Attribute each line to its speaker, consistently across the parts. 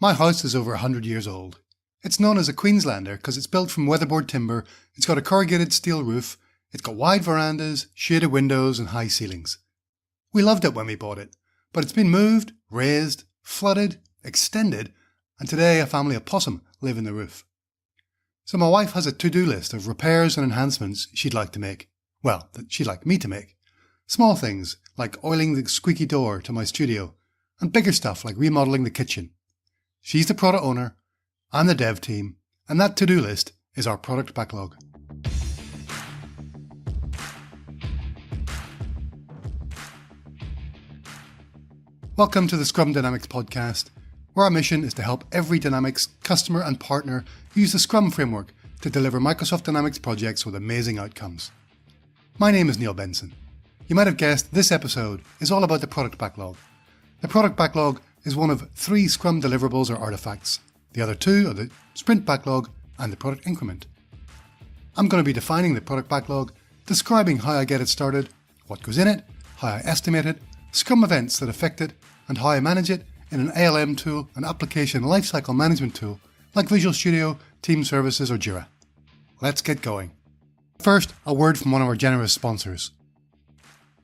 Speaker 1: My house is over 100 years old. It's known as a Queenslander because it's built from weatherboard timber, it's got a corrugated steel roof, it's got wide verandas, shaded windows and high ceilings. We loved it when we bought it, but it's been moved, raised, flooded, extended, and today a family of possum live in the roof. So my wife has a to-do list of repairs and enhancements she'd like to make. Well, that she'd like me to make. Small things like oiling the squeaky door to my studio, and bigger stuff like remodeling the kitchen. She's the product owner, I'm the dev team, and that to-do list is our product backlog. Welcome to the Scrum Dynamics podcast, where our mission is to help every Dynamics customer and partner use the Scrum framework to deliver Microsoft Dynamics projects with amazing outcomes. My name is Neil Benson. You might have guessed this episode is all about the product backlog. The product backlog is one of 3 Scrum deliverables or artifacts. The other 2 are the sprint backlog and the product increment. I'm going to be defining the product backlog, describing how I get it started, what goes in it, how I estimate it, Scrum events that affect it, and how I manage it in an ALM tool, an application lifecycle management tool like Visual Studio, Team Services or JIRA. Let's get going. First, a word from one of our generous sponsors.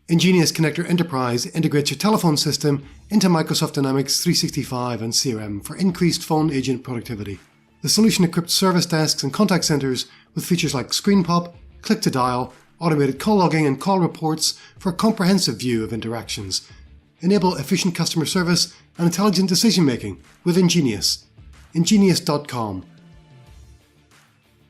Speaker 1: Ingenious Connector Enterprise integrates your telephone system into Microsoft Dynamics 365 and CRM for increased phone agent productivity. The solution equips service desks and contact centers with features like screen pop, click to dial, automated call logging and call reports for a comprehensive view of interactions. Enable efficient customer service and intelligent decision making with Ingenious. Ingenious.com.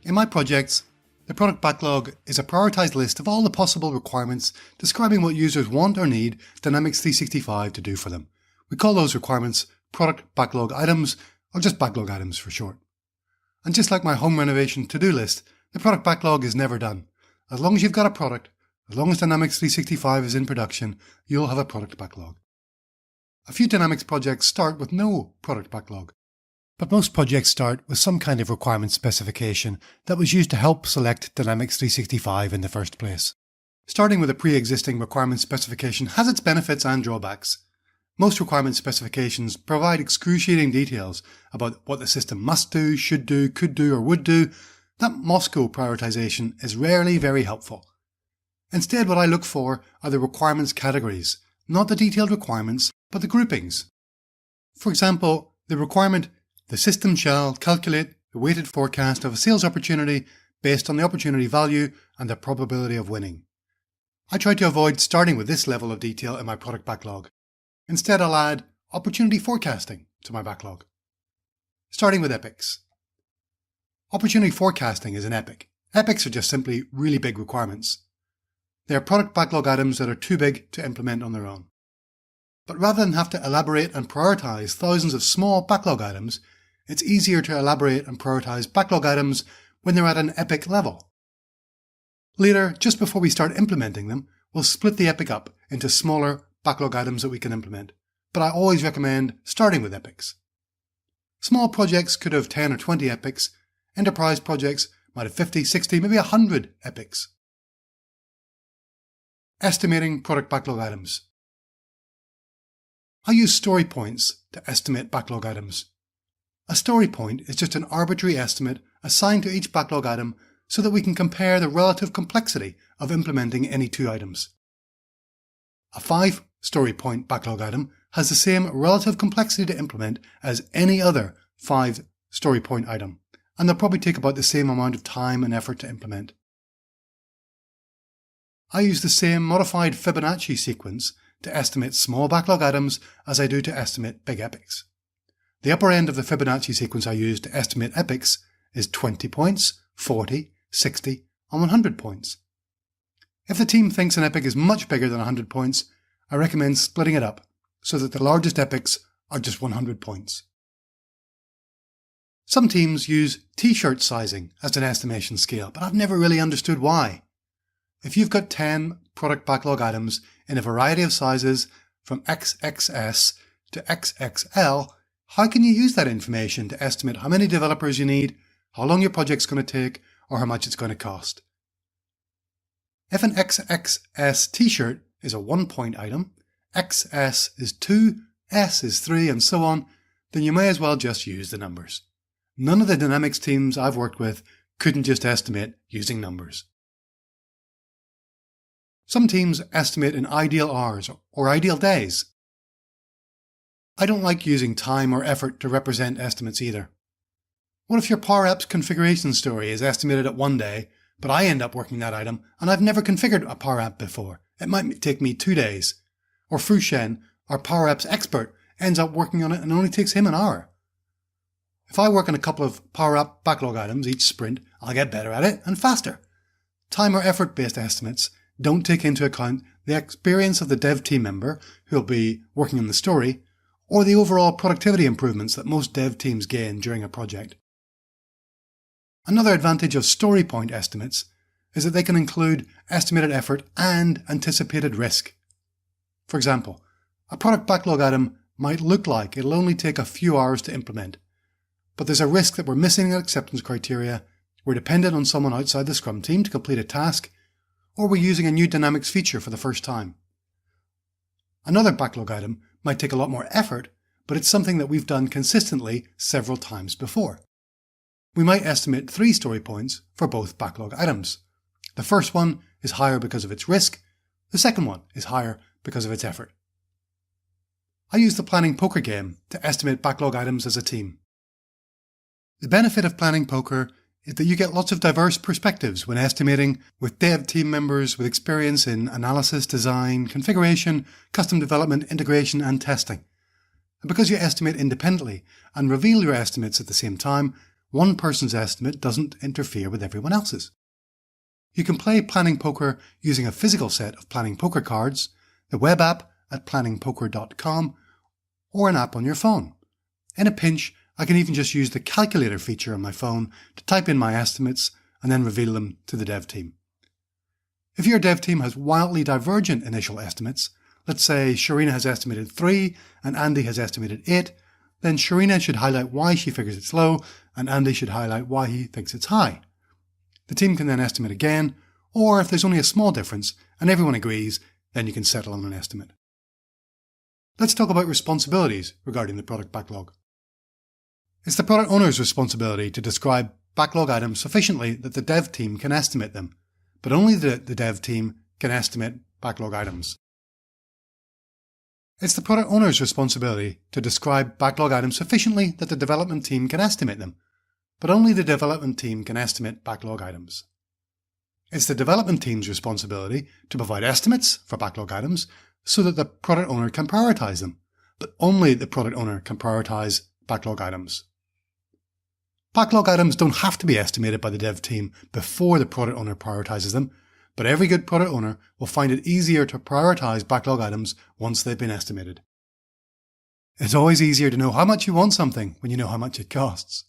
Speaker 1: In my projects, the product backlog is a prioritized list of all the possible requirements describing what users want or need Dynamics 365 to do for them. We call those requirements product backlog items, or just backlog items for short. And just like my home renovation to-do list, the product backlog is never done. As long as you've got a product, as long as Dynamics 365 is in production, you'll have a product backlog. A few Dynamics projects start with no product backlog. But most projects start with some kind of requirement specification that was used to help select Dynamics 365 in the first place. Starting with a pre-existing requirement specification has its benefits and drawbacks. Most requirement specifications provide excruciating details about what the system must do, should do, could do, or would do. That Moscow prioritization is rarely very helpful. Instead, what I look for are the requirements categories, not the detailed requirements, but the groupings. For example, the requirement the system shall calculate the weighted forecast of a sales opportunity based on the opportunity value and the probability of winning. I try to avoid starting with this level of detail in my product backlog. Instead, I'll add opportunity forecasting to my backlog. Starting with epics. Opportunity forecasting is an epic. Epics are just simply really big requirements. They are product backlog items that are too big to implement on their own. But rather than have to elaborate and prioritize thousands of small backlog items, it's easier to elaborate and prioritize backlog items when they're at an epic level. Later, just before we start implementing them, we'll split the epic up into smaller backlog items that we can implement, but I always recommend starting with epics. Small projects could have 10 or 20 epics. Enterprise projects might have 50, 60, maybe 100 epics. Estimating product backlog items. I use story points to estimate backlog items. A story point is just an arbitrary estimate assigned to each backlog item so that we can compare the relative complexity of implementing any 2 items. A 5 story point backlog item has the same relative complexity to implement as any other 5 story point item, and they'll probably take about the same amount of time and effort to implement. I use the same modified Fibonacci sequence to estimate small backlog items as I do to estimate big epics. The upper end of the Fibonacci sequence I use to estimate epics is 20 points, 40, 60, and 100 points. If the team thinks an epic is much bigger than 100 points, I recommend splitting it up so that the largest epics are just 100 points. Some teams use t-shirt sizing as an estimation scale, but I've never really understood why. If you've got 10 product backlog items in a variety of sizes from XXS to XXL, how can you use that information to estimate how many developers you need, how long your project's going to take, or how much it's going to cost? If an XXS t-shirt is a 1-point item, XS is 2, S is 3, and so on, then you may as well just use the numbers. None of the Dynamics teams I've worked with couldn't just estimate using numbers. Some teams estimate in ideal hours or ideal days. I don't like using time or effort to represent estimates either. What if your Power Apps configuration story is estimated at 1 day, but I end up working that item and I've never configured a Power App before? It might take me 2 days. Or Fushen, our Power Apps expert, ends up working on it and only takes him an hour. If I work on a couple of Power App backlog items each sprint, I'll get better at it and faster. Time or effort based estimates don't take into account the experience of the dev team member who'll be working on the story, or the overall productivity improvements that most dev teams gain during a project. Another advantage of story point estimates is that they can include estimated effort and anticipated risk. For example, a product backlog item might look like it'll only take a few hours to implement, but there's a risk that we're missing an acceptance criteria, we're dependent on someone outside the Scrum team to complete a task, or we're using a new Dynamics feature for the first time. Another backlog item might take a lot more effort, but it's something that we've done consistently several times before. We might estimate 3 story points for both backlog items. The first one is higher because of its risk, the second one is higher because of its effort. I use the planning poker game to estimate backlog items as a team. The benefit of planning poker is that you get lots of diverse perspectives when estimating, with dev team members with experience in analysis, design, configuration, custom development, integration and testing. And because you estimate independently and reveal your estimates at the same time, one person's estimate doesn't interfere with everyone else's. You can play planning poker using a physical set of planning poker cards, the web app at planningpoker.com, or an app on your phone. In a pinch, I can even just use the calculator feature on my phone to type in my estimates and then reveal them to the dev team. If your dev team has wildly divergent initial estimates, let's say Sharina has estimated 3 and Andy has estimated 8, then Sharina should highlight why she figures it's low and Andy should highlight why he thinks it's high. The team can then estimate again, or if there's only a small difference and everyone agrees, then you can settle on an estimate. Let's talk about responsibilities regarding the product backlog. It's the product owner's responsibility to describe backlog items sufficiently that the dev team can estimate them, but only the dev team can estimate backlog items. It's the product owner's responsibility to describe backlog items sufficiently that the development team can estimate them, but only the development team can estimate backlog items. It's the development team's responsibility to provide estimates for backlog items so that the product owner can prioritize them, but only the product owner can prioritize backlog items. Backlog items don't have to be estimated by the dev team before the product owner prioritizes them, but every good product owner will find it easier to prioritize backlog items once they've been estimated. It's always easier to know how much you want something when you know how much it costs.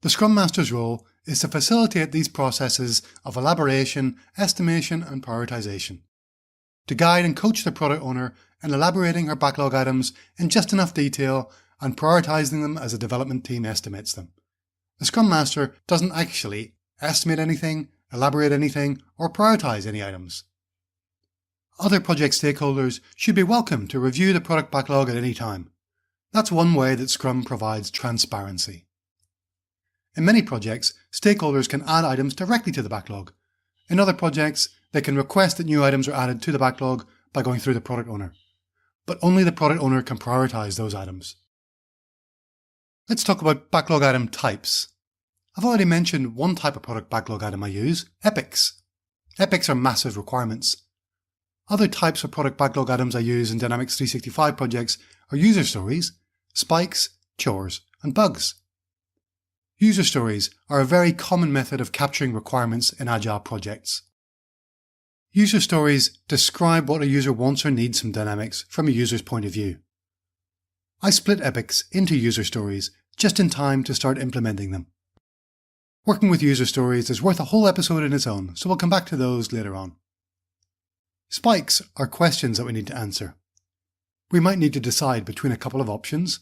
Speaker 1: The Scrum Master's role is to facilitate these processes of elaboration, estimation and prioritization, to guide and coach the product owner in elaborating her backlog items in just enough detail and prioritizing them as the development team estimates them. The Scrum Master doesn't actually estimate anything, elaborate anything, or prioritize any items. Other project stakeholders should be welcome to review the product backlog at any time. That's one way that Scrum provides transparency. In many projects, stakeholders can add items directly to the backlog. In other projects, they can request that new items are added to the backlog by going through the product owner. But only the product owner can prioritize those items. Let's talk about backlog item types. I've already mentioned one type of product backlog item I use, epics. Epics are massive requirements. Other types of product backlog items I use in Dynamics 365 projects are user stories, spikes, chores, and bugs. User stories are a very common method of capturing requirements in Agile projects. User stories describe what a user wants or needs from Dynamics from a user's point of view. I split epics into user stories just in time to start implementing them. Working with user stories is worth a whole episode in its own, so we'll come back to those later on. Spikes are questions that we need to answer. We might need to decide between a couple of options,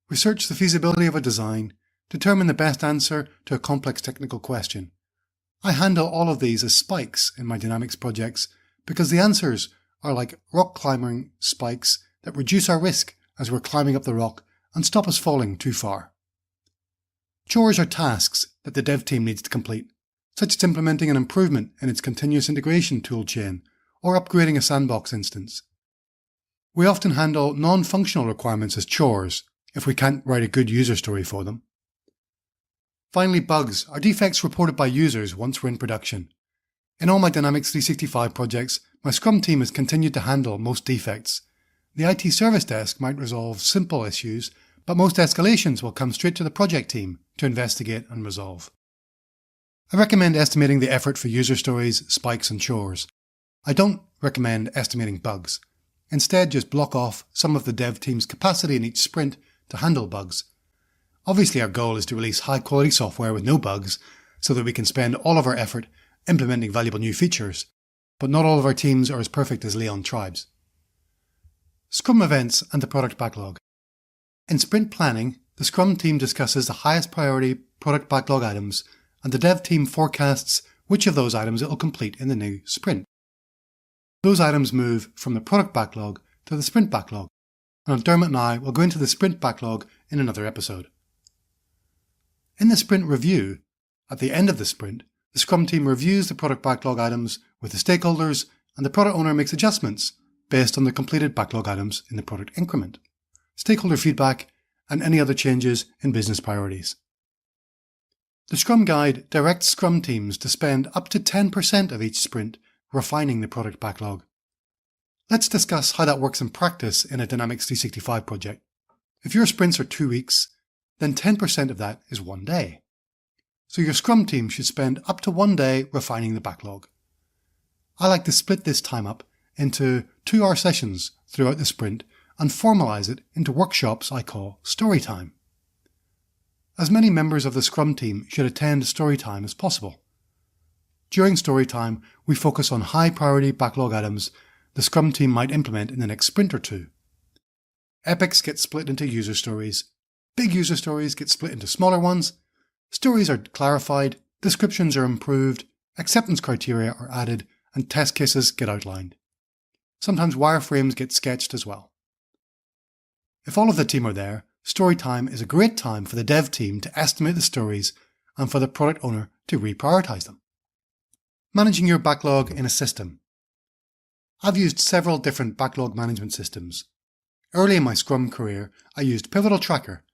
Speaker 1: research the feasibility of a design, determine the best answer to a complex technical question. I handle all of these as spikes in my Dynamics projects because the answers are like rock climbing spikes that reduce our risk as we're climbing up the rock and stop us falling too far. Chores are tasks that the dev team needs to complete, such as implementing an improvement in its continuous integration toolchain or upgrading a sandbox instance. We often handle non-functional requirements as chores if we can't write a good user story for them. Finally, bugs are defects reported by users once we're in production. In all my Dynamics 365 projects, my Scrum team has continued to handle most defects. The IT service desk might resolve simple issues, but most escalations will come straight to the project team to investigate and resolve. I recommend estimating the effort for user stories, spikes and chores. I don't recommend estimating bugs. Instead, just block off some of the dev team's capacity in each sprint to handle bugs. Obviously, our goal is to release high-quality software with no bugs so that we can spend all of our effort implementing valuable new features, but not all of our teams are as perfect as Leon Tribes. Scrum events and the product backlog. In sprint planning, the Scrum team discusses the highest priority product backlog items, and the dev team forecasts which of those items it will complete in the new sprint. Those items move from the product backlog to the sprint backlog, and Dermot and I will go into the sprint backlog in another episode. In the sprint review, at the end of the sprint, the Scrum team reviews the product backlog items with the stakeholders, and the product owner makes adjustments based on the completed backlog items in the product increment, stakeholder feedback, and any other changes in business priorities. The Scrum Guide directs Scrum teams to spend up to 10% of each sprint refining the product backlog. Let's discuss how that works in practice in a Dynamics 365 project. If your sprints are 2 weeks, then 10% of that is 1 day. So your Scrum team should spend up to 1 day refining the backlog. I like to split this time up into 2-hour sessions throughout the sprint and formalize it into workshops I call storytime. As many members of the Scrum team should attend storytime as possible. During storytime, we focus on high-priority backlog items the Scrum team might implement in the next sprint or two. Epics get split into user stories, big user stories get split into smaller ones, stories are clarified, descriptions are improved, acceptance criteria are added, and test cases get outlined. Sometimes wireframes get sketched as well. If all of the team are there, storytime is a great time for the dev team to estimate the stories and for the product owner to reprioritize them. Managing your backlog in a system. I've used several different backlog management systems. Early in my Scrum career, I used Pivotal Tracker,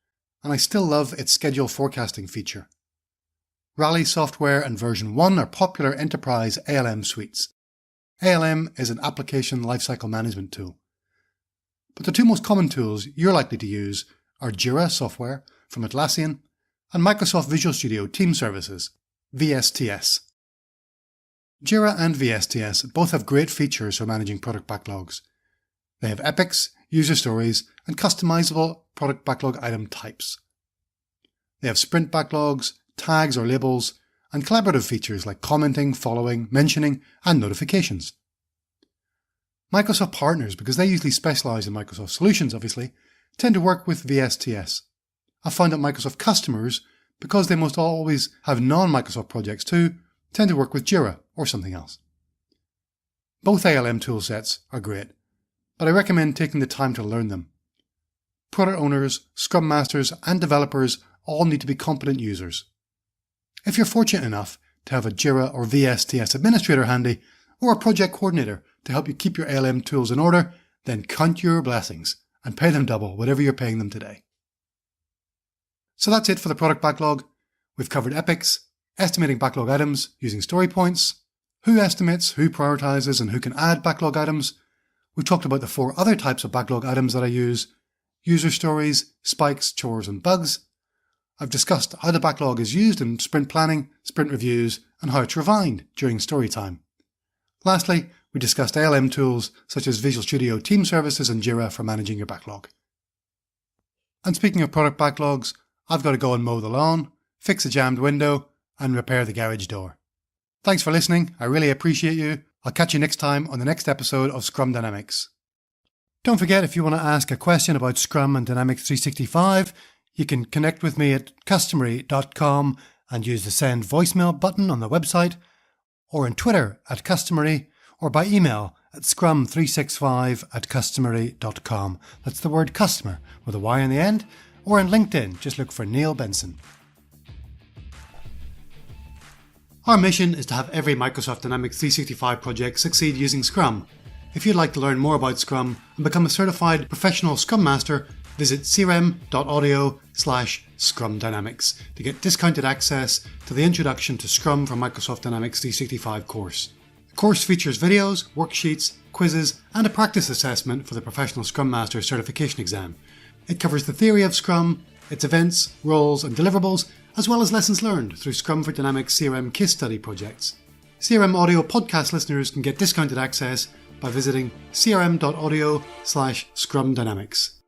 Speaker 1: and I still love its schedule forecasting feature. Rally software and version 1 are popular enterprise ALM suites. ALM is an application lifecycle management tool. But the two most common tools you're likely to use are JIRA software from Atlassian and Microsoft Visual Studio Team Services, VSTS. JIRA and VSTS both have great features for managing product backlogs. They have epics, user stories, and customizable product backlog item types. They have sprint backlogs, tags or labels, and collaborative features like commenting, following, mentioning, and notifications. Microsoft partners, because they usually specialize in Microsoft solutions obviously, tend to work with VSTS. I found that Microsoft customers, because they most always have non-Microsoft projects too, tend to work with JIRA or something else. Both ALM toolsets are great, but I recommend taking the time to learn them. Product owners, Scrum Masters, and developers all need to be competent users. If you're fortunate enough to have a JIRA or VSTS administrator handy, or a project coordinator to help you keep your ALM tools in order, then count your blessings and pay them double whatever you're paying them today. So that's it for the product backlog. We've covered epics, estimating backlog items using story points, who estimates, who prioritizes, and who can add backlog items. We've talked about the 4 other types of backlog items that I use: user stories, spikes, chores, and bugs. I've discussed how the backlog is used in sprint planning, sprint reviews, and how it's refined during storytime. Lastly, we discussed ALM tools such as Visual Studio Team Services and JIRA for managing your backlog. And speaking of product backlogs, I've got to go and mow the lawn, fix a jammed window, and repair the garage door. Thanks for listening. I really appreciate you. I'll catch you next time on the next episode of Scrum Dynamics. Don't forget, if you want to ask a question about Scrum and Dynamics 365, you can connect with me at customary.com and use the send voicemail button on the website, or on Twitter at customary, or by email at scrum365@customery.com. That's the word customer with a Y in the end, or on LinkedIn, just look for Neil Benson. Our mission is to have every Microsoft Dynamics 365 project succeed using Scrum. If you'd like to learn more about Scrum and become a certified professional Scrum Master, visit crm.audio/Scrum Dynamics to get discounted access to the Introduction to Scrum from Microsoft Dynamics 365 course. The course features videos, worksheets, quizzes, and a practice assessment for the Professional Scrum Master certification exam. It covers the theory of Scrum, its events, roles, and deliverables, as well as lessons learned through Scrum for Dynamics CRM case study projects. CRM Audio podcast listeners can get discounted access by visiting crm.audio/Scrum Dynamics.